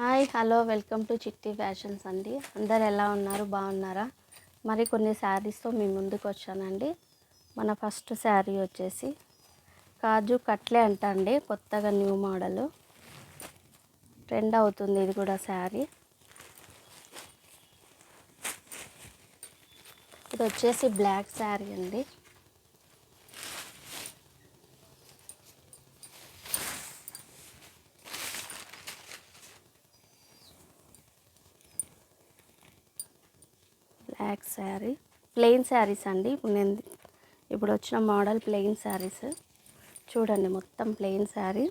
Hi hello welcome to చిట్టి fashions అండి. అందరు ఎలా ఉన్నారు, బాగున్నారా? మరి కొన్ని శారీస్తో మీ ముందుకు వచ్చానండి. మన ఫస్ట్ శారీ వచ్చేసి కాజు కట్లే అంట అండి, కొత్తగా న్యూ మోడల్ ట్రెండ్ అవుతుంది. ఇది కూడా శారీ ఇది వచ్చేసి బ్లాక్ శారీ అండి. బ్లాక్ శారీ ప్లెయిన్ శారీస్ అండి. ఇప్పుడు వచ్చిన మోడల్ ప్లెయిన్ శారీస్ చూడండి. మొత్తం ప్లెయిన్ శారీ,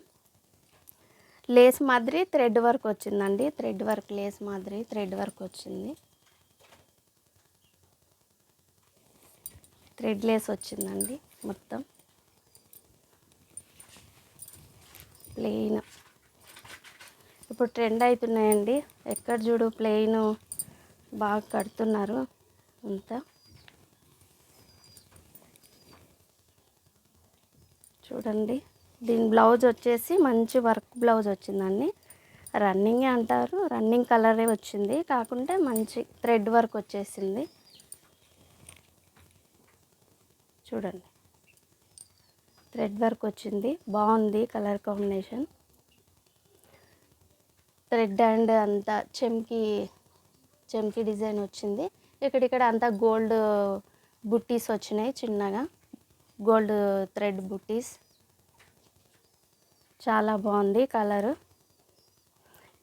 లేస్ మాదిరి థ్రెడ్ వర్క్ వచ్చిందండి. థ్రెడ్ వర్క్, లేస్ మాదిరి థ్రెడ్ వర్క్ వచ్చింది. థ్రెడ్ లేస్ వచ్చిందండి. మొత్తం ప్లెయిన్ ఇప్పుడు ట్రెండ్ అవుతున్నాయండి. ఎక్కడ చూడు ప్లెయిన్ బాగా కడుతున్నారు అంతా. చూడండి, దీని బ్లౌజ్ వచ్చేసి మంచి వర్క్ బ్లౌజ్ వచ్చిందండి. రన్నింగే అంటారు, రన్నింగ్ కలరే వచ్చింది, కాకుంటే మంచి థ్రెడ్ వర్క్ వచ్చేసింది. చూడండి, థ్రెడ్ వర్క్ వచ్చింది, బాగుంది కలర్ కాంబినేషన్. థ్రెడ్ అండ్ అంతా చెమ్కి డిజైన్ వచ్చింది. ఇక్కడిక్కడ అంతా గోల్డ్ బుట్టీస్ వచ్చినాయి, చిన్నగా గోల్డ్ థ్రెడ్ బుట్టీస్. చాలా బాగుంది కలరు.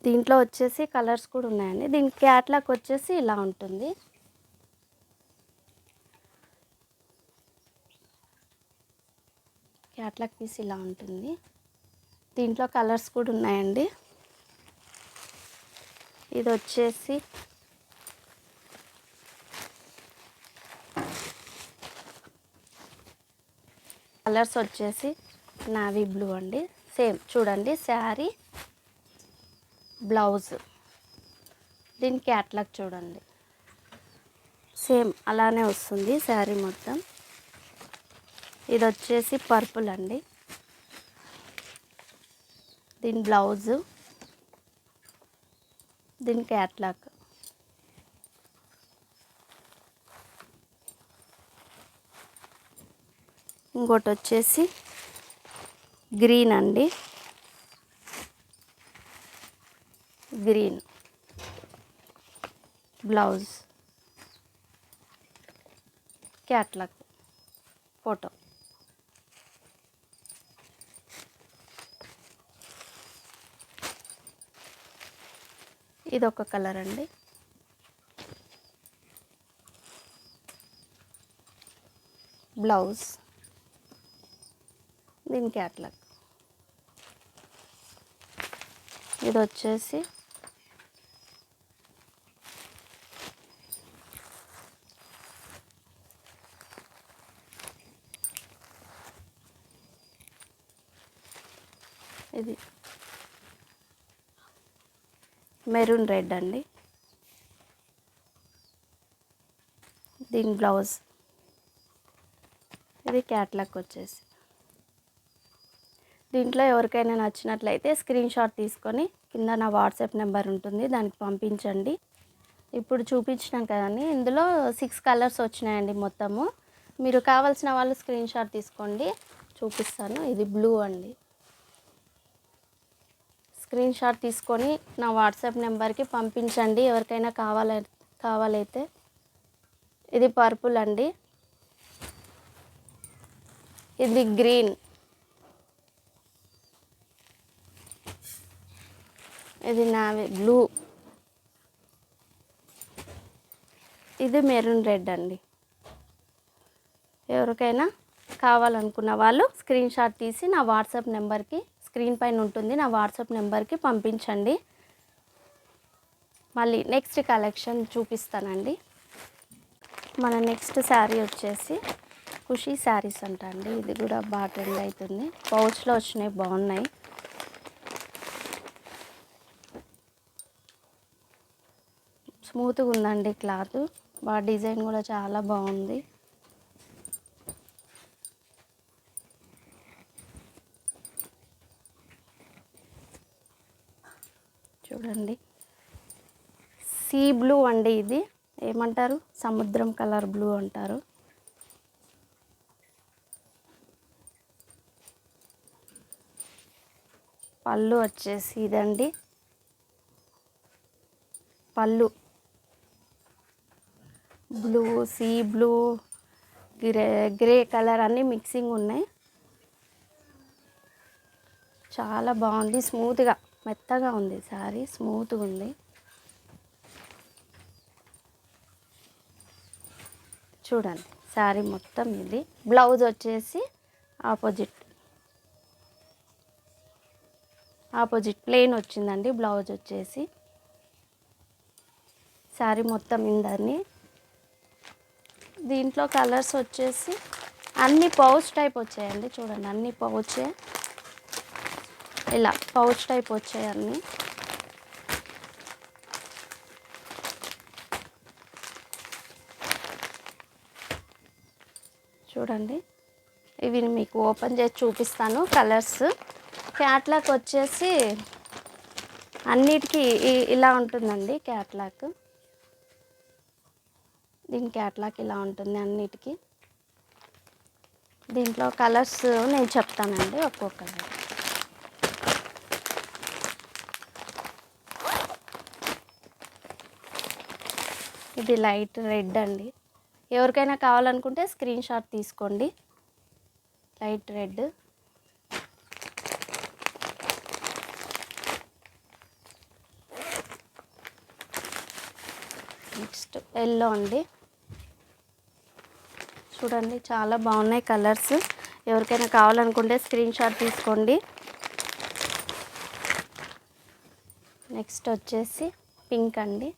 దీంట్లో వచ్చేసి కలర్స్ కూడా ఉన్నాయండి. దీని క్యాట్లాగ్ వచ్చేసి ఇలా ఉంటుంది. క్యాట్లాగ్ పీస్ ఇలా ఉంటుంది. దీంట్లో కలర్స్ కూడా ఉన్నాయండి. ఇది వచ్చేసి కలర్స్ వచ్చేసి నావీ బ్లూ అండి. సేమ్ చూడండి, శారీ బ్లౌజ్, దీని క్యాట్లాగ్ చూడండి, సేమ్ అలానే వస్తుంది శారీ మొత్తం. ఇది వచ్చేసి పర్పుల్ అండి. దీని బ్లౌజు, దీని క్యాట్లాగ్. ఇంకోటి వచ్చేసి గ్రీన్ అండి. Green blouse, catalogue photo. ఇది ఒక కలర్ అండి. బ్లౌజ్, దీని క్యాట్లాగ్. ఇది వచ్చేసి ఇది మెరూన్ రెడ్ అండి. దీని బ్లౌజ్, ఇది క్యాట్లాగ్ వచ్చేసి. దీంట్లో ఎవరికైనా నచ్చినట్లయితే స్క్రీన్ షాట్ తీసుకొని కింద నా వాట్సాప్ నెంబర్ ఉంటుంది, దానికి పంపించండి. ఇప్పుడు చూపించినాం కదండి, ఇందులో 6 కలర్స్ వచ్చినాయండి మొత్తము. మీరు కావాల్సిన వాళ్ళు స్క్రీన్ షాట్ తీసుకోండి, చూపిస్తాను. ఇది బ్లూ అండి. స్క్రీన్ షాట్ తీసుకొని నా వాట్సాప్ నెంబర్కి పంపించండి ఎవరికైనా కావాలైతే. ఇది పర్పుల్ అండి. ఇది గ్రీన్, ఇది నావీ బ్లూ, ఇది మెరూన్ రెడ్ అండి. ఎవరికైనా కావాలనుకున్న వాళ్ళు స్క్రీన్ షాట్ తీసి నా వాట్సాప్ నెంబర్కి, స్క్రీన్ పైన ఉంటుంది, నా వాట్సాప్ నెంబర్కి పంపించండి. మళ్ళీ నెక్స్ట్ కలెక్షన్ చూపిస్తానండి. మన నెక్స్ట్ శారీ వచ్చేసి ఖుషీ శారీస్ అంట అండి. ఇది కూడా బాగా ట్రెండ్ అవుతుంది. పౌచ్లో వచ్చినాయి, బాగున్నాయి. స్మూత్గా ఉందండి క్లాత్, బాగా డిజైన్ కూడా చాలా బాగుంది. చూడండి, సీ బ్లూ అండి. ఇది ఏమంటారు, సముద్రం కలర్ బ్లూ అంటారు. పళ్ళు వచ్చేసి ఇదండి, పళ్ళు blue, sea blue, grey colour అన్నీ మిక్సింగ్ ఉన్నాయి. చాలా బాగుంది, స్మూత్గా మెత్తగా ఉంది శారీ, స్మూత్గా ఉంది. చూడండి శారీ మొత్తం ఇది. బ్లౌజ్ వచ్చేసి ఆపోజిట్ ప్లెయిన్ వచ్చిందండి బ్లౌజ్ వచ్చేసి. శారీ మొత్తం ఇందని. దీంట్లో కలర్స్ వచ్చేసి అన్ని పౌచ్ టైప్ వచ్చాయండి. చూడండి అన్ని పౌచే, ఇలా పౌచ్ టైప్ వచ్చాయి అన్నీ. చూడండి, ఇవి మీకు ఓపెన్ చేసి చూపిస్తాను కలర్స్. క్యాట్లాగ్ వచ్చేసి అన్నిటికీ ఇలా ఉంటుందండి క్యాట్లాగ్. దీని క్యాట్లాగ్ ఇలా ఉంటుంది అన్నిటికీ. దీంట్లో కలర్స్ నేను చెప్తానండి ఒక్కొక్కటి. ఇది లైట్ రెడ్ అండి. ఎవరికైనా కావాలనుకుంటే స్క్రీన్ షాట్ తీసుకోండి. Light red. నెక్స్ట్ ఎల్లో అండి. చూడండి చాలా బాగున్నాయి కలర్స్. ఎవరికైనా కావాలనుకుంటే స్క్రీన్ షాట్ తీసుకోండి. నెక్స్ట్ వచ్చేసి పింక్ అండి.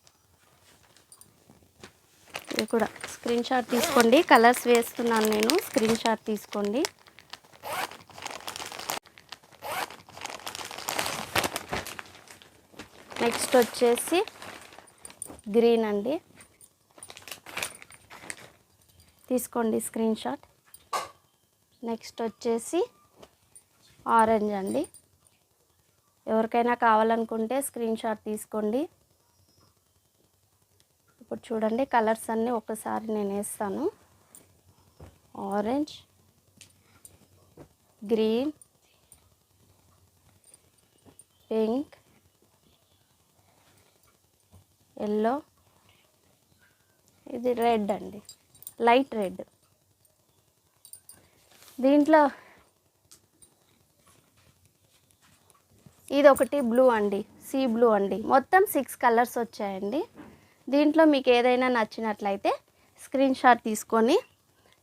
ఇది కూడా స్క్రీన్ షాట్ తీసుకోండి. కలర్స్ వేస్తున్నాను నేను, స్క్రీన్ షాట్ తీసుకోండి. నెక్స్ట్ వచ్చేసి గ్రీన్ అండి, తీసుకోండి స్క్రీన్ షాట్. నెక్స్ట్ వచ్చేసి ఆరెంజ్ అండి. ఎవరికైనా కావాలనుకుంటే స్క్రీన్ షాట్ తీసుకోండి. ఇప్పుడు చూడండి కలర్స్ అన్నీ ఒకసారి నేను వేస్తాను. ఆరెంజ్, గ్రీన్, పింక్, ఎల్లో, ఇది రెడ్ అండి, లైట్ రెడ్. దీంట్లో ఇది ఒకటి బ్లూ అండి, సీ బ్లూ అండి. మొత్తం 6 కలర్స్ వచ్చాయండి. దీంట్లో మీకు ఏదైనా నచ్చినట్లయితే స్క్రీన్ షాట్ తీసుకొని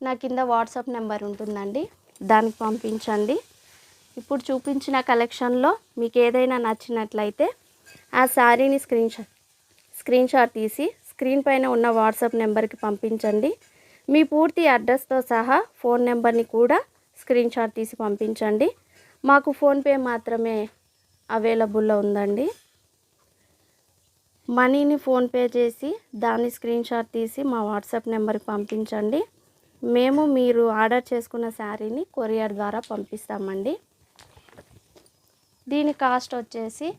నా కింద వాట్సాప్ నెంబర్ ఉంటుందండి, దానికి పంపించండి. ఇప్పుడు చూపించిన కలెక్షన్లో మీకు ఏదైనా నచ్చినట్లయితే ఆ శారీని స్క్రీన్ షాట్ తీసి స్క్రీన్ పైన ఉన్న వాట్సాప్ నెంబర్కి పంపించండి. మీ పూర్తి అడ్రస్తో సహా ఫోన్ నెంబర్ని కూడా స్క్రీన్ షాట్ తీసి పంపించండి. మాకు ఫోన్పే మాత్రమే అవైలబుల్లో ఉందండి. మనీని ఫోన్పే చేసి దాన్ని స్క్రీన్ షాట్ తీసి మా వాట్సాప్ నెంబర్కి పంపించండి. మేము మీరు ఆర్డర్ చేసుకున్న శారీని కొరియర్ ద్వారా పంపిస్తామండి. దీని కాస్ట్ వచ్చేసి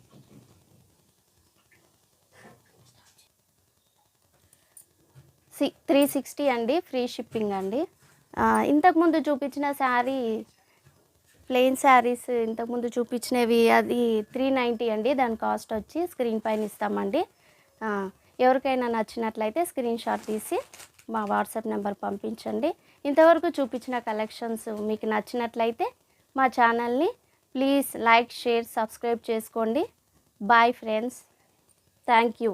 $360 అండి, ఫ్రీ షిప్పింగ్ అండి. ఇంతకుముందు చూపించిన శారీ ప్లెయిన్ శారీస్ ఇంతకుముందు చూపించినవి అది $390 అండి. దాని కాస్ట్ వచ్చి స్క్రీన్ పైన ఇస్తామండి. ఎవరికైనా నచ్చినట్లయితే స్క్రీన్ షాట్ తీసి మా వాట్సాప్ నెంబర్ పంపించండి. ఇంతవరకు చూపించిన కలెక్షన్స్ మీకు నచ్చినట్లయితే మా ఛానల్ని ప్లీజ్ లైక్, షేర్, సబ్స్క్రైబ్ చేసుకోండి. Bye friends, thank you.